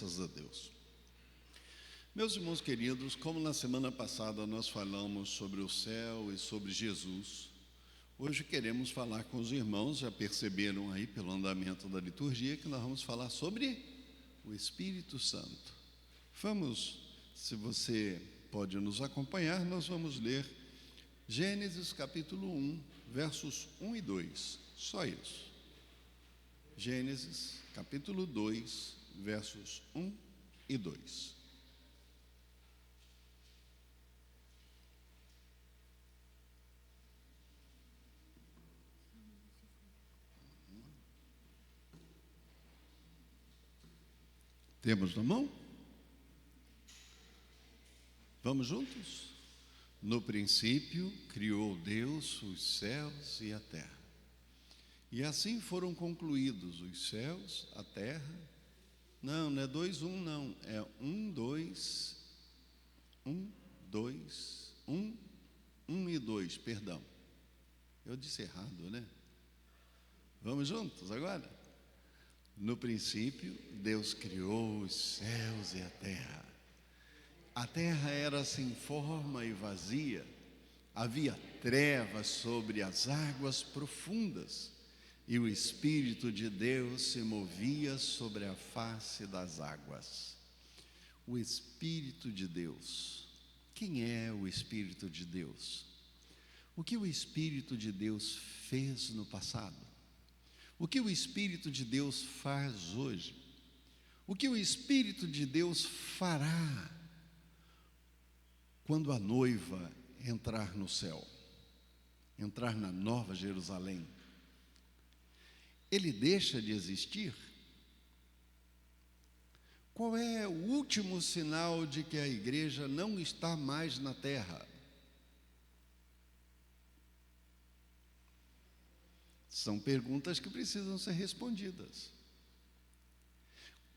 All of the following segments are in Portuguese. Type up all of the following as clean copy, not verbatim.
Graças a Deus. Meus irmãos queridos, como na semana passada nós falamos sobre o céu e sobre Jesus, hoje queremos falar com os irmãos, já perceberam aí pelo andamento da liturgia, que nós vamos falar sobre o Espírito Santo. Vamos, se você pode nos acompanhar, nós vamos ler Gênesis capítulo 1, versos 1 e 2, só isso. Gênesis capítulo 2, versos 1 e 2. Temos na mão? Vamos juntos? No princípio, criou Deus os céus e a terra. E assim foram concluídos os céus, a terra. Não é 2, 1, não. É 1, 2, 1, 2, 1, 1 e 2, perdão. Eu disse errado, né? Vamos juntos agora? No princípio, Deus criou os céus e a terra. A terra era sem forma e vazia. Havia trevas sobre as águas profundas, e o Espírito de Deus se movia sobre a face das águas. O Espírito de Deus. Quem é o Espírito de Deus? O que o Espírito de Deus fez no passado? O que o Espírito de Deus faz hoje? O que o Espírito de Deus fará quando a noiva entrar no céu, entrar na Nova Jerusalém? Ele deixa de existir? Qual é o último sinal de que a igreja não está mais na terra? São perguntas que precisam ser respondidas.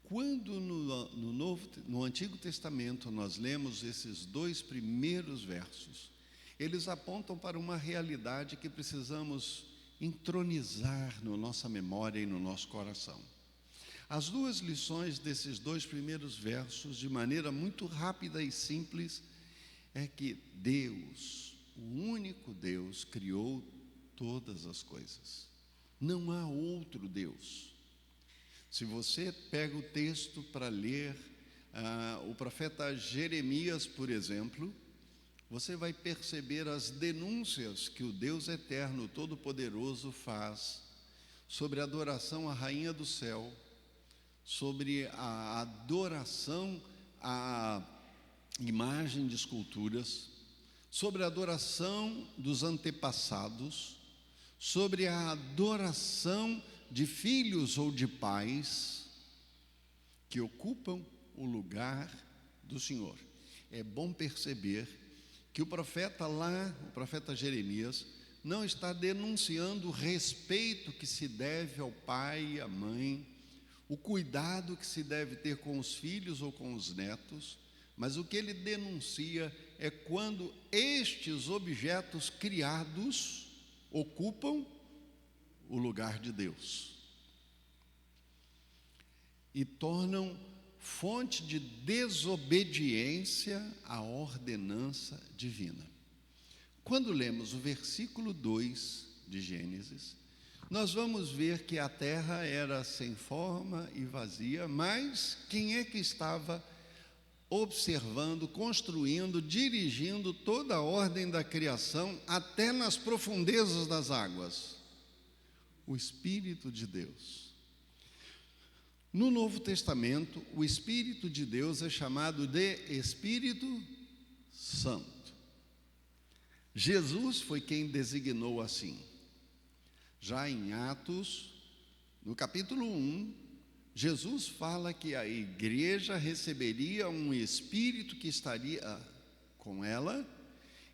Quando no Antigo Testamento nós lemos esses 2 primeiros versos, eles apontam para uma realidade que precisamos entronizar na nossa memória e no nosso coração. As 2 lições desses 2 primeiros versos, de maneira muito rápida e simples, é que Deus, o único Deus, criou todas as coisas. Não há outro Deus. Se você pega o texto para ler o profeta Jeremias, por exemplo, você vai perceber as denúncias que o Deus eterno, todo-poderoso faz sobre a adoração à rainha do céu, sobre a adoração à imagem de esculturas, sobre a adoração dos antepassados, sobre a adoração de filhos ou de pais que ocupam o lugar do Senhor. É bom perceber que o profeta Jeremias, não está denunciando o respeito que se deve ao pai e à mãe, o cuidado que se deve ter com os filhos ou com os netos, mas o que ele denuncia é quando estes objetos criados ocupam o lugar de Deus e tornam fonte de desobediência à ordenança divina. Quando lemos o versículo 2 de Gênesis, nós vamos ver que a terra era sem forma e vazia, mas quem é que estava observando, construindo, dirigindo toda a ordem da criação até nas profundezas das águas? O Espírito de Deus. No Novo Testamento, o Espírito de Deus é chamado de Espírito Santo. Jesus foi quem designou assim. Já em Atos, no capítulo 1, Jesus fala que a igreja receberia um Espírito que estaria com ela,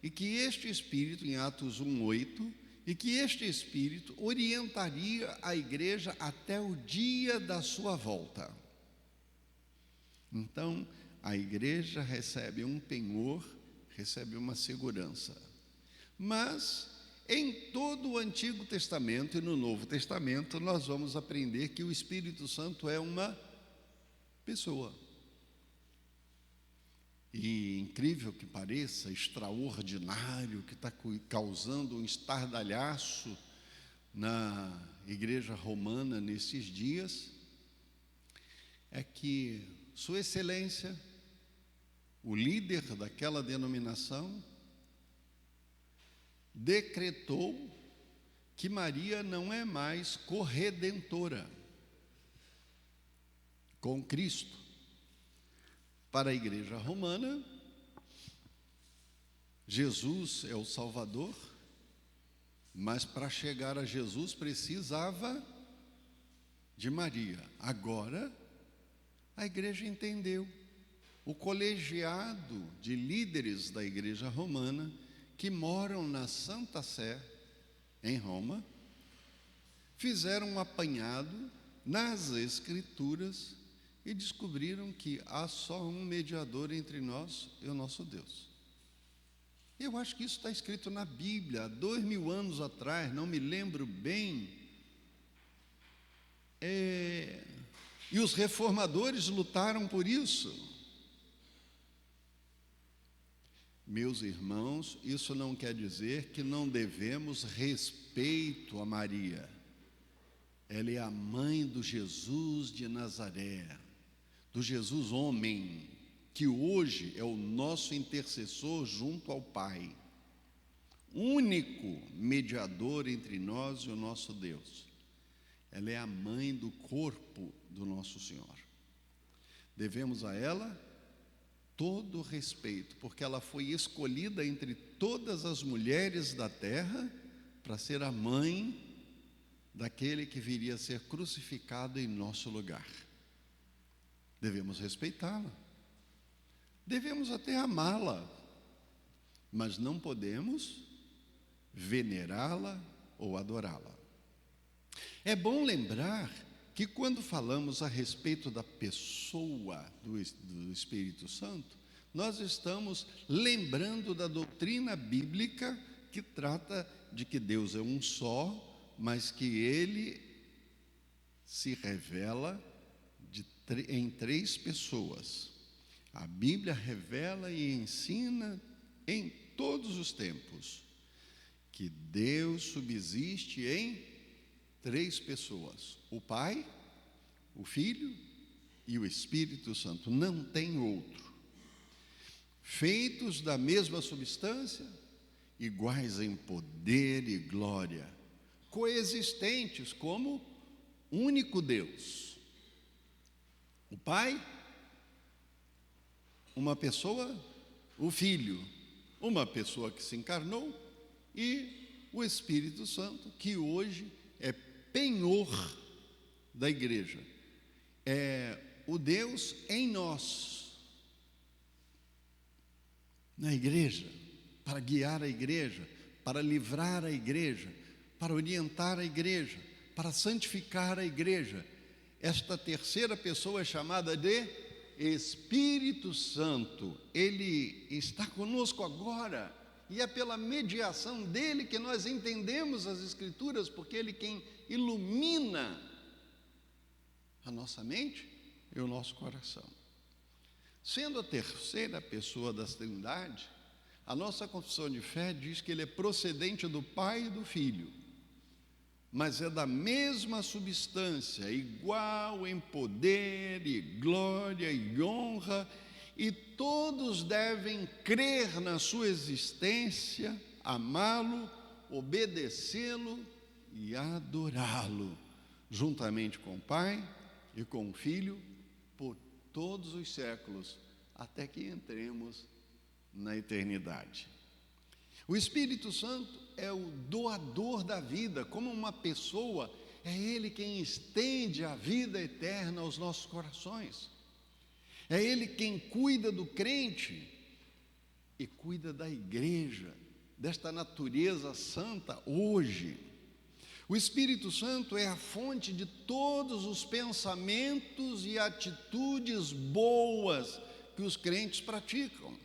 e que este Espírito, em Atos 1:8, e que este Espírito orientaria a igreja até o dia da sua volta. Então, a igreja recebe um penhor, recebe uma segurança. Mas, em todo o Antigo Testamento e no Novo Testamento, nós vamos aprender que o Espírito Santo é uma pessoa. E incrível que pareça, extraordinário, que está causando um estardalhaço na igreja romana nesses dias, é que Sua Excelência, o líder daquela denominação, decretou que Maria não é mais corredentora com Cristo. Para a igreja romana, Jesus é o Salvador, mas para chegar a Jesus precisava de Maria. Agora, a igreja entendeu. O colegiado de líderes da igreja romana, que moram na Santa Sé, em Roma, fizeram um apanhado nas Escrituras e descobriram que há só um mediador entre nós e o nosso Deus. Eu acho que isso está escrito na Bíblia, há 2000 anos atrás, não me lembro bem. E os reformadores lutaram por isso. Meus irmãos, isso não quer dizer que não devemos respeito a Maria. Ela é a mãe do Jesus de Nazaré, do Jesus homem, que hoje é o nosso intercessor junto ao Pai, único mediador entre nós e o nosso Deus. Ela é a mãe do corpo do nosso Senhor. Devemos a ela todo o respeito, porque ela foi escolhida entre todas as mulheres da terra para ser a mãe daquele que viria a ser crucificado em nosso lugar. Devemos respeitá-la, devemos até amá-la, mas não podemos venerá-la ou adorá-la. É bom lembrar que quando falamos a respeito da pessoa do Espírito Santo, nós estamos lembrando da doutrina bíblica que trata de que Deus é um só, mas que Ele se revela em 3 pessoas. A Bíblia revela e ensina em todos os tempos que Deus subsiste em 3 pessoas: o Pai, o Filho e o Espírito Santo. Não tem outro. Feitos da mesma substância, iguais em poder e glória, coexistentes como único Deus. O Pai, uma pessoa; o Filho, uma pessoa que se encarnou; e o Espírito Santo, que hoje é penhor da igreja. É o Deus em nós, na igreja, para guiar a igreja, para livrar a igreja, para orientar a igreja, para santificar a igreja. Esta terceira pessoa é chamada de Espírito Santo. Ele está conosco agora, e é pela mediação dele que nós entendemos as Escrituras, porque ele quem ilumina a nossa mente e o nosso coração. Sendo a terceira pessoa da Trindade, a nossa confissão de fé diz que ele é procedente do Pai e do Filho, mas é da mesma substância, igual em poder e glória e honra, e todos devem crer na sua existência, amá-lo, obedecê-lo e adorá-lo, juntamente com o Pai e com o Filho, por todos os séculos, até que entremos na eternidade. O Espírito Santo é o doador da vida, como uma pessoa, é Ele quem estende a vida eterna aos nossos corações. É Ele quem cuida do crente e cuida da igreja, desta natureza santa hoje. O Espírito Santo é a fonte de todos os pensamentos e atitudes boas que os crentes praticam.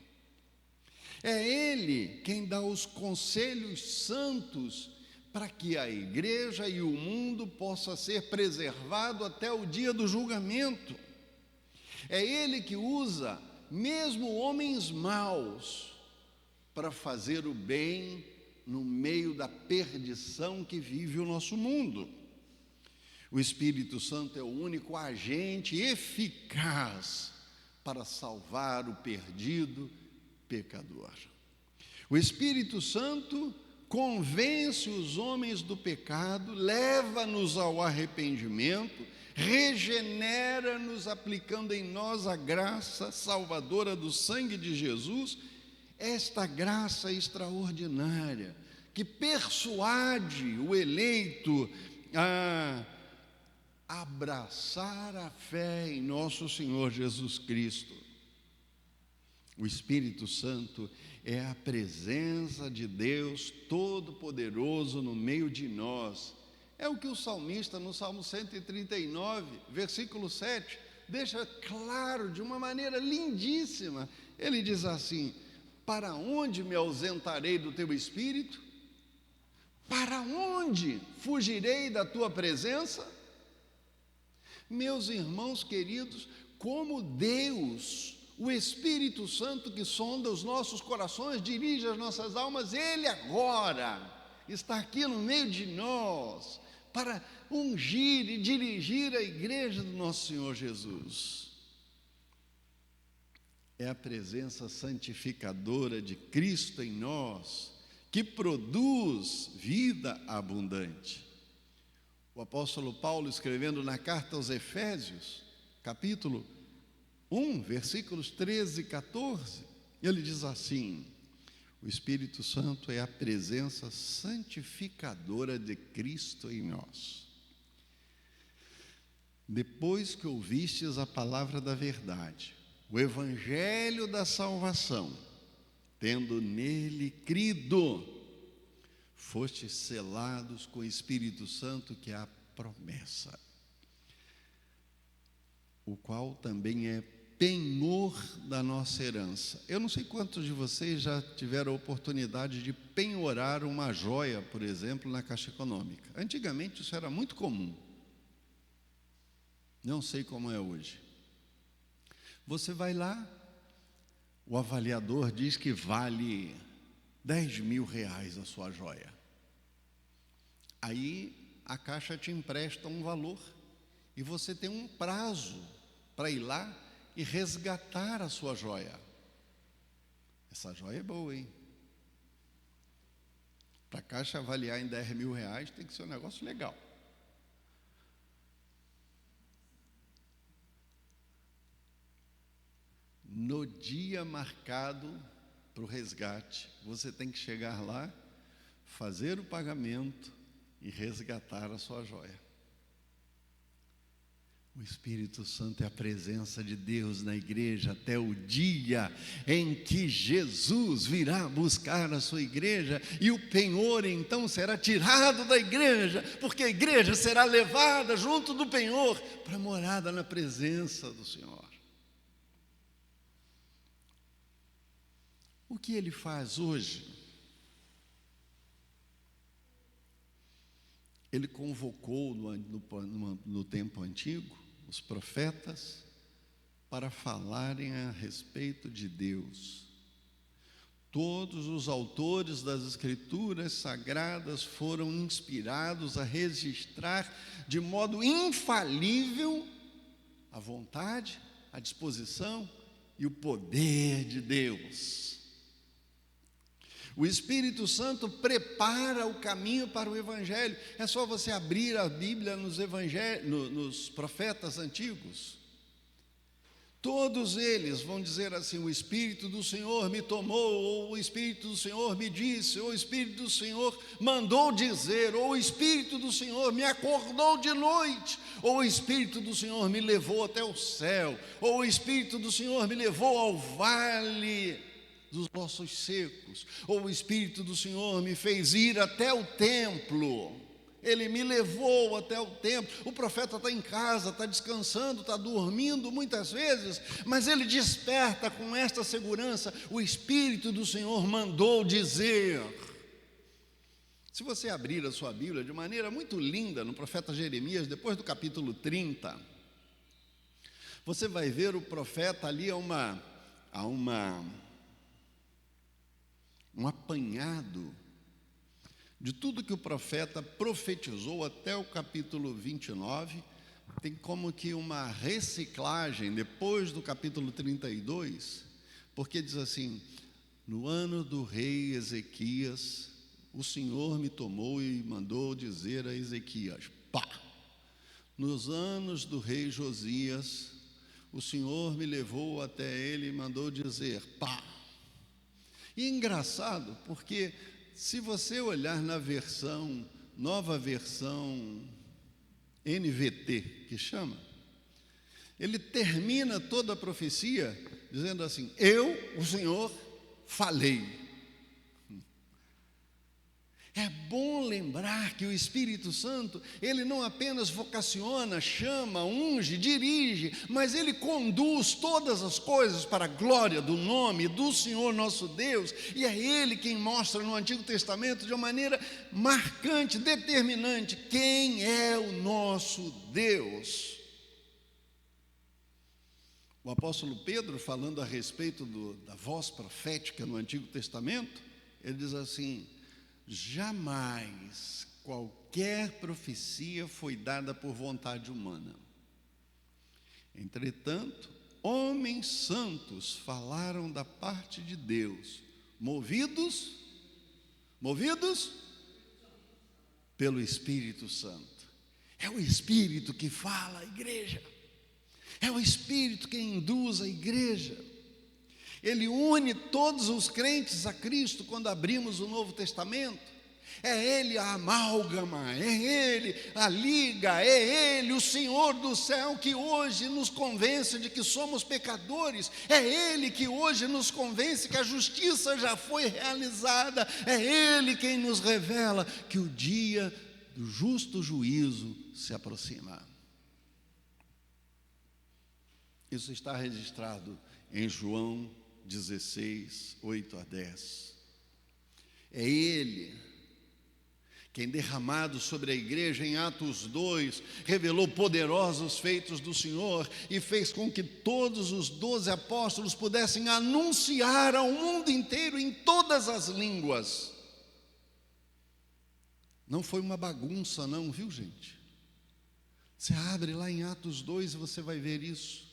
É Ele quem dá os conselhos santos para que a igreja e o mundo possa ser preservado até o dia do julgamento. É Ele que usa mesmo homens maus para fazer o bem no meio da perdição que vive o nosso mundo. O Espírito Santo é o único agente eficaz para salvar o perdido pecador. O Espírito Santo convence os homens do pecado, leva-nos ao arrependimento, regenera-nos aplicando em nós a graça salvadora do sangue de Jesus, esta graça extraordinária que persuade o eleito a abraçar a fé em nosso Senhor Jesus Cristo. O Espírito Santo é a presença de Deus Todo-Poderoso no meio de nós. É o que o salmista, no Salmo 139, versículo 7, deixa claro de uma maneira lindíssima. Ele diz assim: para onde me ausentarei do teu Espírito? Para onde fugirei da tua presença? Meus irmãos queridos, como Deus, o Espírito Santo que sonda os nossos corações, dirige as nossas almas, Ele agora está aqui no meio de nós para ungir e dirigir a igreja do nosso Senhor Jesus. É a presença santificadora de Cristo em nós que produz vida abundante. O apóstolo Paulo, escrevendo na carta aos Efésios, capítulo 1, versículos 13 e 14, ele diz assim: o Espírito Santo é a presença santificadora de Cristo em nós. Depois que ouvistes a palavra da verdade, o evangelho da salvação, tendo nele crido, fostes selados com o Espírito Santo, que é a promessa, o qual também é penhor da nossa herança. Eu não sei quantos de vocês já tiveram a oportunidade de penhorar uma joia, por exemplo, na Caixa Econômica. Antigamente isso era muito comum. Não sei como é hoje. Você vai lá, o avaliador diz que vale 10 mil reais a sua joia. Aí a Caixa te empresta um valor e você tem um prazo para ir lá e resgatar a sua joia. Essa joia é boa, hein? Para a Caixa avaliar em 10 mil reais tem que ser um negócio legal. No dia marcado para o resgate, você tem que chegar lá, fazer o pagamento e resgatar a sua joia. O Espírito Santo é a presença de Deus na igreja até o dia em que Jesus virá buscar a sua igreja e o penhor então será tirado da igreja, porque a igreja será levada junto do penhor para a morada na presença do Senhor. O que Ele faz hoje? Ele convocou no tempo antigo os profetas para falarem a respeito de Deus. Todos os autores das Escrituras Sagradas foram inspirados a registrar de modo infalível a vontade, a disposição e o poder de Deus. O Espírito Santo prepara o caminho para o Evangelho. É só você abrir a Bíblia nos profetas antigos. Todos eles vão dizer assim: o Espírito do Senhor me tomou, ou o Espírito do Senhor me disse, ou o Espírito do Senhor mandou dizer, ou o Espírito do Senhor me acordou de noite, ou o Espírito do Senhor me levou até o céu, ou o Espírito do Senhor me levou ao vale dos ossos secos, ou o Espírito do Senhor me fez ir até o templo, Ele me levou até o templo. O profeta está em casa, está descansando, está dormindo muitas vezes, mas ele desperta com esta segurança: o Espírito do Senhor mandou dizer. Se você abrir a sua Bíblia de maneira muito linda no profeta Jeremias, depois do capítulo 30, você vai ver o profeta ali, há um apanhado de tudo que o profeta profetizou até o capítulo 29, tem como que uma reciclagem depois do capítulo 32, porque diz assim: no ano do rei Ezequias, o Senhor me tomou e mandou dizer a Ezequias, pá! Nos anos do rei Josias, o Senhor me levou até ele e mandou dizer, pá! E é engraçado, porque se você olhar na nova versão NVT, que chama, ele termina toda a profecia dizendo assim: eu, o Senhor, falei. É bom lembrar que o Espírito Santo, ele não apenas vocaciona, chama, unge, dirige, mas ele conduz todas as coisas para a glória do nome do Senhor nosso Deus, e é ele quem mostra no Antigo Testamento de uma maneira marcante, determinante, quem é o nosso Deus. O apóstolo Pedro, falando a respeito da voz profética no Antigo Testamento, ele diz assim: jamais qualquer profecia foi dada por vontade humana. Entretanto, homens santos falaram da parte de Deus, movidos pelo Espírito Santo. É o Espírito que fala à igreja. É o Espírito que induz a igreja. Ele une todos os crentes a Cristo quando abrimos o Novo Testamento. É Ele a amálgama, é Ele a liga, é Ele o Senhor do céu que hoje nos convence de que somos pecadores. É Ele que hoje nos convence que a justiça já foi realizada. É Ele quem nos revela que o dia do justo juízo se aproxima. Isso está registrado em João 16, 8 a 10. É Ele quem, derramado sobre a igreja em Atos 2, revelou poderosos feitos do Senhor e fez com que todos os 12 apóstolos pudessem anunciar ao mundo inteiro em todas as línguas. Não foi uma bagunça não, viu, gente? Você abre lá em Atos 2 e você vai ver isso.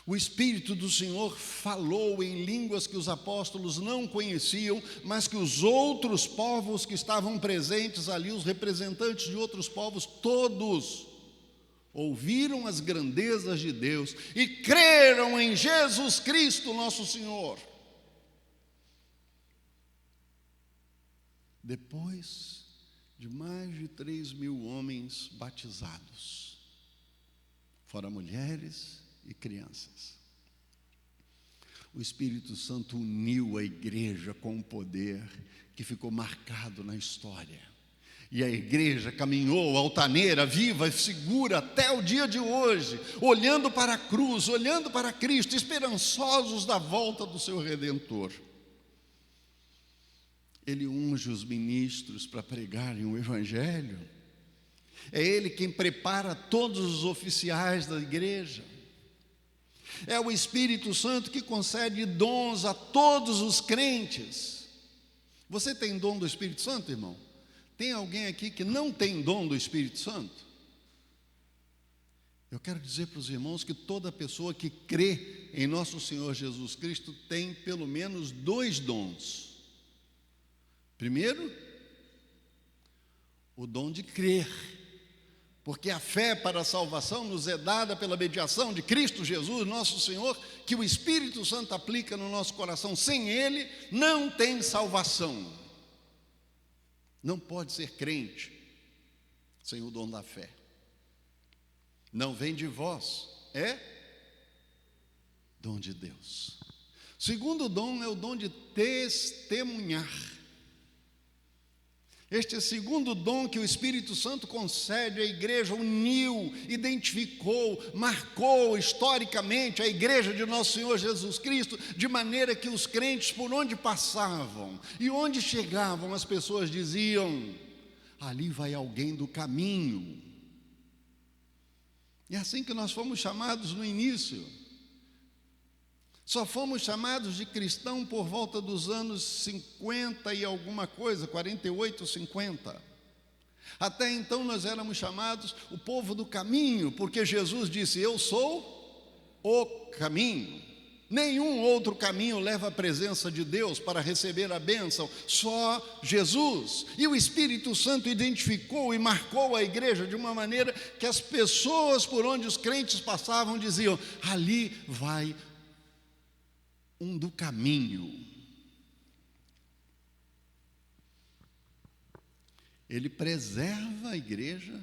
O Espírito do Senhor falou em línguas que os apóstolos não conheciam, mas que os outros povos que estavam presentes ali, os representantes de outros povos, todos ouviram as grandezas de Deus e creram em Jesus Cristo, nosso Senhor. Depois de mais de 3.000 homens batizados, fora mulheres e crianças, o Espírito Santo uniu a igreja com um poder que ficou marcado na história. E a igreja caminhou altaneira, viva e segura até o dia de hoje, olhando para a cruz, olhando para Cristo, esperançosos da volta do seu Redentor. Ele unge os ministros para pregarem o Evangelho. É Ele quem prepara todos os oficiais da igreja. É o Espírito Santo que concede dons a todos os crentes. Você tem dom do Espírito Santo, irmão? Tem alguém aqui que não tem dom do Espírito Santo? Eu quero dizer para os irmãos que toda pessoa que crê em nosso Senhor Jesus Cristo tem pelo menos 2 dons. Primeiro, o dom de crer, porque a fé para a salvação nos é dada pela mediação de Cristo Jesus, nosso Senhor, que o Espírito Santo aplica no nosso coração. Sem Ele, não tem salvação. Não pode ser crente sem o dom da fé. Não vem de vós, é dom de Deus. Segundo dom é o dom de testemunhar. Este segundo dom que o Espírito Santo concede à igreja, uniu, identificou, marcou historicamente a igreja de nosso Senhor Jesus Cristo, de maneira que os crentes, por onde passavam e onde chegavam, as pessoas diziam: ali vai alguém do caminho. É assim que nós fomos chamados no início. Só fomos chamados de cristão por volta dos anos 50 e alguma coisa, 48, 50. Até então nós éramos chamados o povo do caminho, porque Jesus disse: eu sou o caminho. Nenhum outro caminho leva à presença de Deus para receber a bênção, só Jesus. E o Espírito Santo identificou e marcou a igreja de uma maneira que as pessoas por onde os crentes passavam diziam: ali vai um do caminho. Ele preserva a igreja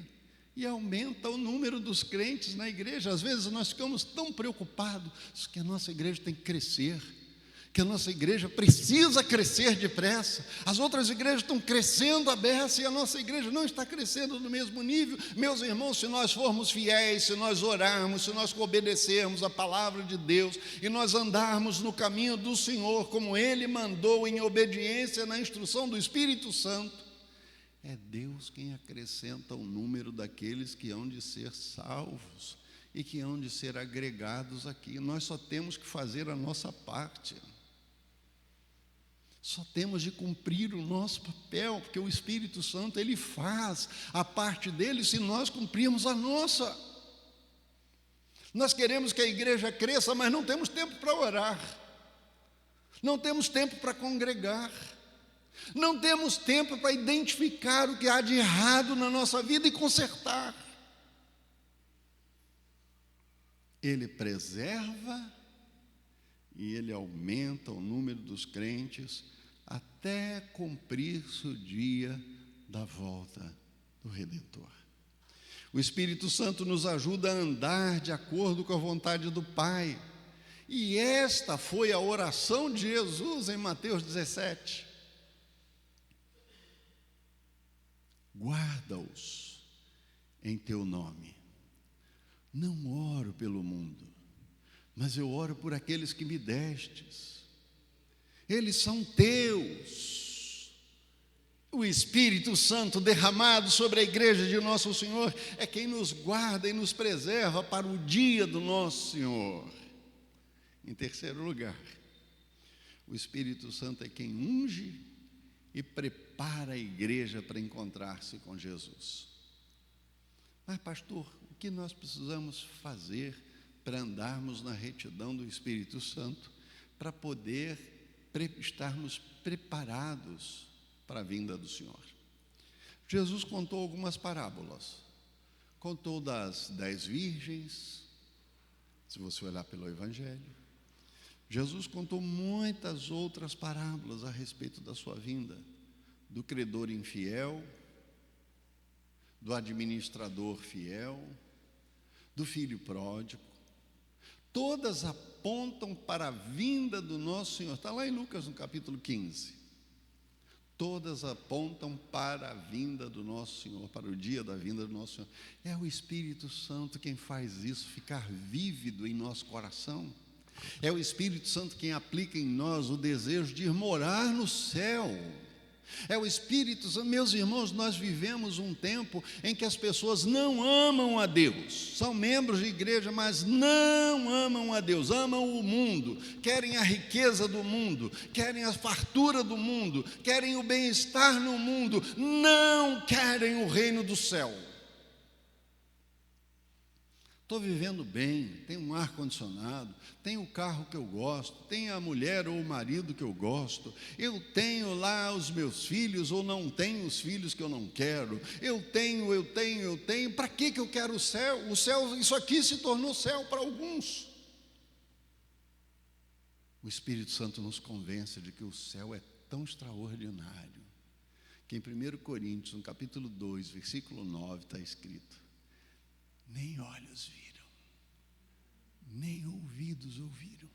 e aumenta o número dos crentes na igreja. Às vezes nós ficamos tão preocupados que a nossa igreja tem que crescer, que a nossa igreja precisa crescer depressa. As outras igrejas estão crescendo à beça e a nossa igreja não está crescendo no mesmo nível. Meus irmãos, se nós formos fiéis, se nós orarmos, se nós obedecermos a palavra de Deus e nós andarmos no caminho do Senhor, como Ele mandou, em obediência na instrução do Espírito Santo, é Deus quem acrescenta o número daqueles que hão de ser salvos e que hão de ser agregados aqui. Nós só temos que fazer a nossa parte. Só temos de cumprir o nosso papel, porque o Espírito Santo, Ele faz a parte dele se nós cumprirmos a nossa. Nós queremos que a igreja cresça, mas não temos tempo para orar, não temos tempo para congregar, não temos tempo para identificar o que há de errado na nossa vida e consertar. Ele preserva e Ele aumenta o número dos crentes até cumprir-se o dia da volta do Redentor. O Espírito Santo nos ajuda a andar de acordo com a vontade do Pai. E esta foi a oração de Jesus em Mateus 17. Guarda-os em teu nome. Não oro pelo mundo, mas eu oro por aqueles que me destes. Eles são teus. O Espírito Santo derramado sobre a igreja de nosso Senhor é quem nos guarda e nos preserva para o dia do nosso Senhor. Em terceiro lugar, o Espírito Santo é quem unge e prepara a igreja para encontrar-se com Jesus. Mas, pastor, o que nós precisamos fazer para andarmos na retidão do Espírito Santo, para poder estarmos preparados para a vinda do Senhor? Jesus contou algumas parábolas. Contou das 10 virgens, se você olhar pelo Evangelho. Jesus contou muitas outras parábolas a respeito da sua vinda, do credor infiel, do administrador fiel, do filho pródigo. Todas apontam para a vinda do nosso Senhor. Está lá em Lucas, no capítulo 15. Todas apontam para a vinda do nosso Senhor, para o dia da vinda do nosso Senhor. É o Espírito Santo quem faz isso ficar vívido em nosso coração. É o Espírito Santo quem aplica em nós o desejo de ir morar no céu. É o Espírito Santo. Meus irmãos, nós vivemos um tempo em que as pessoas não amam a Deus. São membros de igreja, mas não amam a Deus. Amam o mundo, querem a riqueza do mundo, querem a fartura do mundo, querem o bem-estar no mundo, não querem o reino do céu. Estou vivendo bem, tenho um ar-condicionado, tenho o carro que eu gosto, tenho a mulher ou o marido que eu gosto, eu tenho lá os meus filhos ou não tenho os filhos que eu não quero, eu tenho, para que eu quero o céu? O céu, isso aqui se tornou céu para alguns. O Espírito Santo nos convence de que o céu é tão extraordinário, que em 1 Coríntios, no capítulo 2, versículo 9, está escrito: nem olhos viram, nem ouvidos ouviram,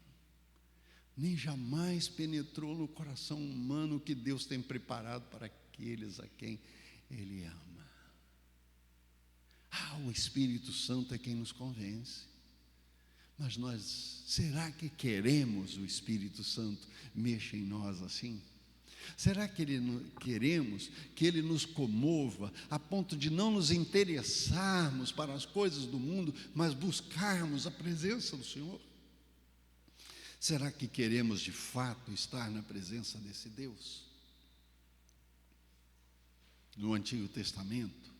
nem jamais penetrou no coração humano o que Deus tem preparado para aqueles a quem Ele ama. O Espírito Santo é quem nos convence. Mas nós, será que queremos o Espírito Santo mexa em nós assim? Será que queremos que Ele nos comova a ponto de não nos interessarmos para as coisas do mundo, mas buscarmos a presença do Senhor? Será que queremos de fato estar na presença desse Deus? No Antigo Testamento,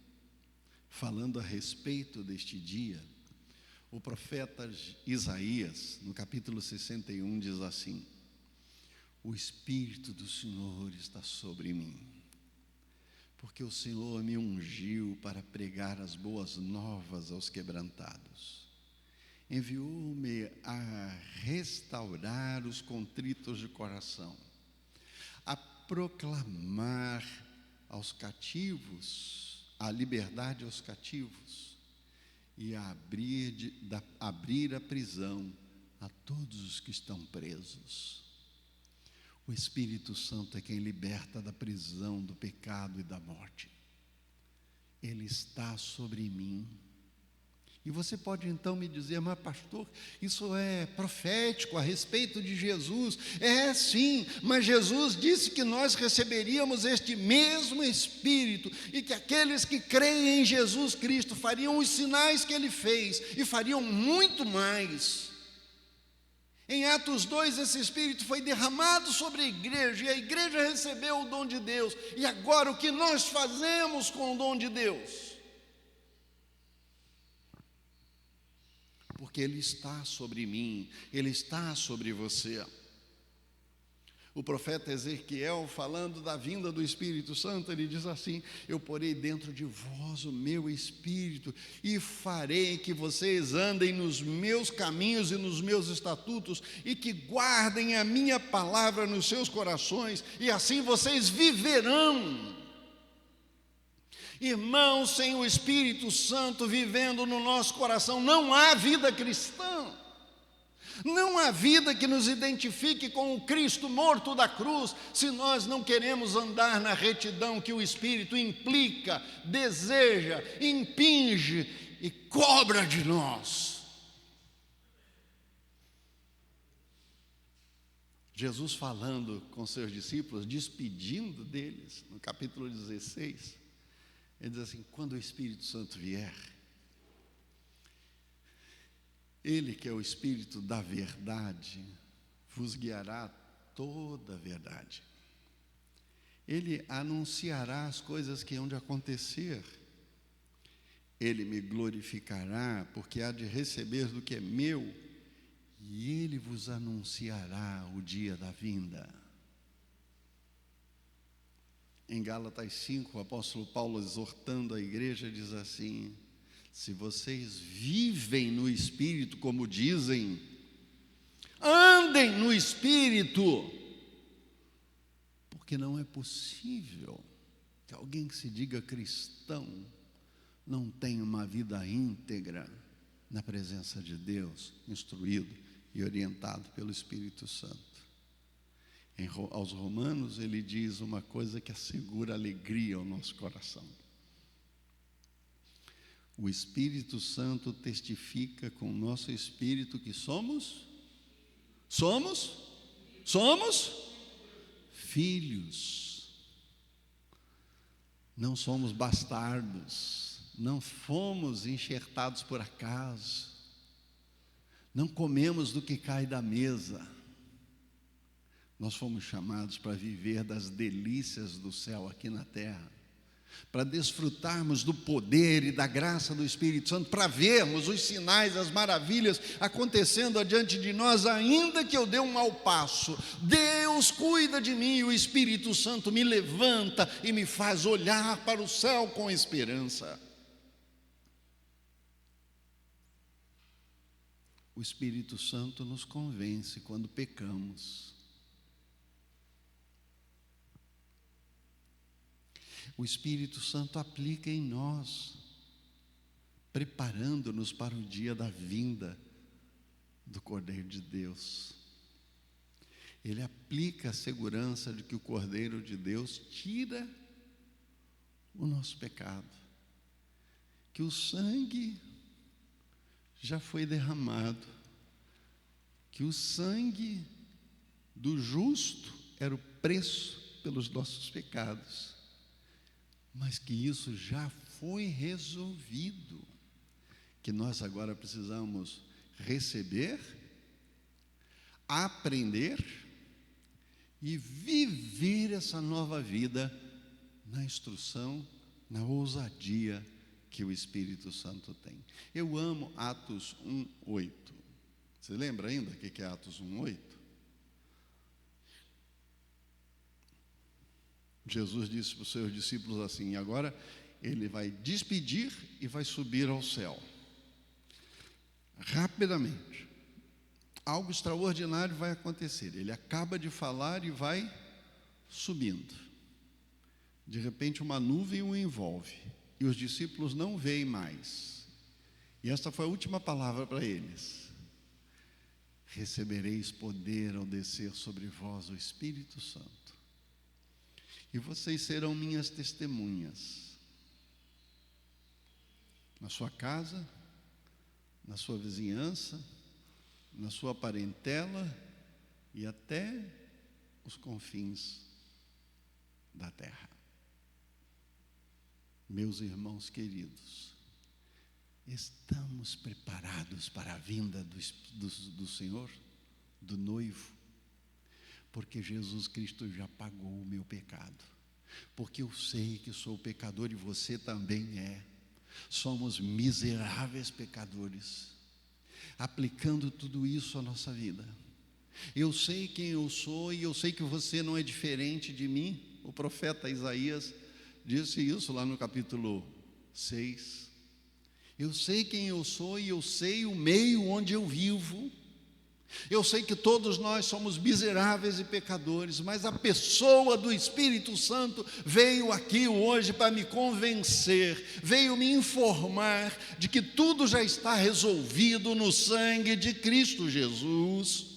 falando a respeito deste dia, o profeta Isaías, no capítulo 61, diz assim: o Espírito do Senhor está sobre mim, porque o Senhor me ungiu para pregar as boas novas aos quebrantados. Enviou-me a restaurar os contritos de coração, a proclamar aos cativos a liberdade aos cativos e a abrir a prisão a todos os que estão presos. O Espírito Santo é quem liberta da prisão, do pecado e da morte. Ele está sobre mim. E você pode então me dizer: mas pastor, isso é profético a respeito de Jesus. É sim, mas Jesus disse que nós receberíamos este mesmo Espírito e que aqueles que creem em Jesus Cristo fariam os sinais que Ele fez e fariam muito mais. Em Atos 2, esse Espírito foi derramado sobre a igreja, e a igreja recebeu o dom de Deus. E agora, o que nós fazemos com o dom de Deus? Porque Ele está sobre mim, Ele está sobre você. O profeta Ezequiel, falando da vinda do Espírito Santo, ele diz assim: eu porei dentro de vós o meu Espírito e farei que vocês andem nos meus caminhos e nos meus estatutos e que guardem a minha palavra nos seus corações, e assim vocês viverão. Irmãos, sem o Espírito Santo vivendo no nosso coração, não há vida cristã. Não há vida que nos identifique com o Cristo morto da cruz, se nós não queremos andar na retidão que o Espírito implica, deseja, impinge e cobra de nós. Jesus falando com seus discípulos, despedindo deles, no capítulo 16, ele diz assim: quando o Espírito Santo vier, Ele, que é o Espírito da verdade, vos guiará toda a verdade. Ele anunciará as coisas que hão de acontecer. Ele me glorificará, porque há de receber do que é meu, e Ele vos anunciará o dia da vinda. Em Gálatas 5, o apóstolo Paulo, exortando a igreja, diz assim: se vocês vivem no Espírito, como dizem, andem no Espírito, porque não é possível que alguém que se diga cristão não tenha uma vida íntegra na presença de Deus, instruído e orientado pelo Espírito Santo. Aos Romanos ele diz uma coisa que assegura alegria ao nosso coração: o Espírito Santo testifica com o nosso espírito que somos filhos. Não somos bastardos, não fomos enxertados por acaso, não comemos do que cai da mesa. Nós fomos chamados para viver das delícias do céu aqui na terra, para desfrutarmos do poder e da graça do Espírito Santo, para vermos os sinais, as maravilhas acontecendo adiante de nós, ainda que eu dê um mau passo. Deus cuida de mim, e o Espírito Santo me levanta e me faz olhar para o céu com esperança. O Espírito Santo nos convence quando pecamos. O Espírito Santo aplica em nós, preparando-nos para o dia da vinda do Cordeiro de Deus. Ele aplica a segurança de que o Cordeiro de Deus tira o nosso pecado, que o sangue já foi derramado, que o sangue do justo era o preço pelos nossos pecados, mas que isso já foi resolvido, que nós agora precisamos receber, aprender e viver essa nova vida na instrução, na ousadia que o Espírito Santo tem. Eu amo Atos 1:8. Você lembra ainda o que é Atos 1:8? Jesus disse para os seus discípulos assim: agora ele vai despedir e vai subir ao céu. Rapidamente, algo extraordinário vai acontecer. Ele acaba de falar e vai subindo. De repente, uma nuvem o envolve e os discípulos não veem mais. E esta foi a última palavra para eles: recebereis poder ao descer sobre vós o Espírito Santo, e vocês serão minhas testemunhas, na sua casa, na sua vizinhança, na sua parentela e até os confins da terra. Meus irmãos queridos, estamos preparados para a vinda do Senhor, do noivo? Porque Jesus Cristo já pagou o meu pecado, porque eu sei que sou pecador e você também é. Somos miseráveis pecadores, aplicando tudo isso à nossa vida. Eu sei quem eu sou e eu sei que você não é diferente de mim. O profeta Isaías disse isso lá no capítulo 6. Eu sei quem eu sou e eu sei o meio onde eu vivo. Eu sei que todos nós somos miseráveis e pecadores, mas a pessoa do Espírito Santo veio aqui hoje para me convencer, veio me informar de que tudo já está resolvido no sangue de Cristo Jesus.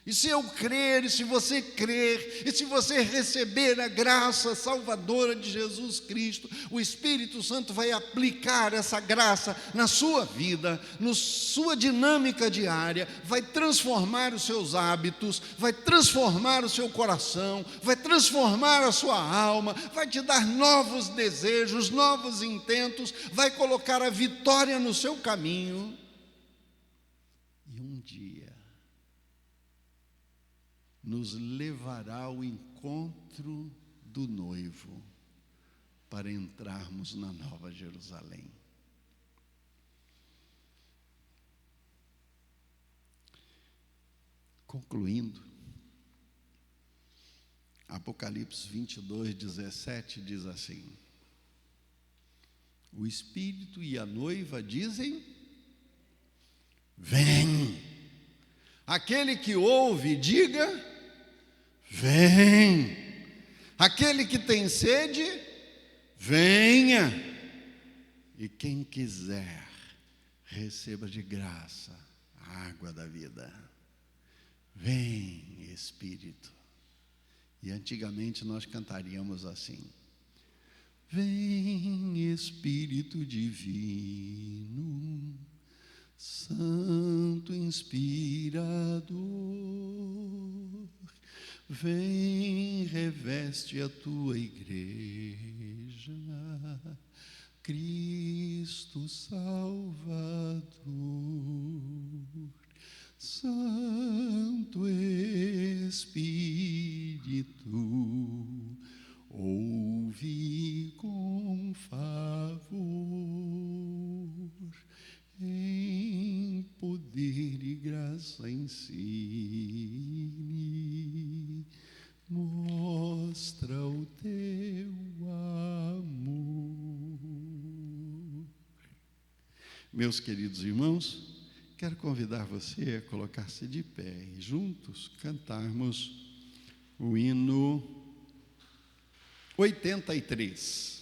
E se eu crer, e se você crer, e se você receber a graça salvadora de Jesus Cristo, o Espírito Santo vai aplicar essa graça na sua vida, na sua dinâmica diária, vai transformar os seus hábitos, vai transformar o seu coração, vai transformar a sua alma, vai te dar novos desejos, novos intentos, vai colocar a vitória no seu caminho. E um dia nos levará ao encontro do noivo para entrarmos na Nova Jerusalém. Concluindo, Apocalipse 22:17 diz assim: o Espírito e a noiva dizem: vem. Aquele que ouve, diga: vem. Aquele que tem sede, venha. E quem quiser, receba de graça a água da vida. Vem, Espírito. E antigamente nós cantaríamos assim: vem, Espírito divino, Santo inspirador, vem, reveste a tua igreja, Cristo Salvador. Santo Espírito, ouve com favor, em poder e graça ensine, mostra o teu amor. Meus queridos irmãos, quero convidar você a colocar-se de pé e juntos cantarmos o hino 83.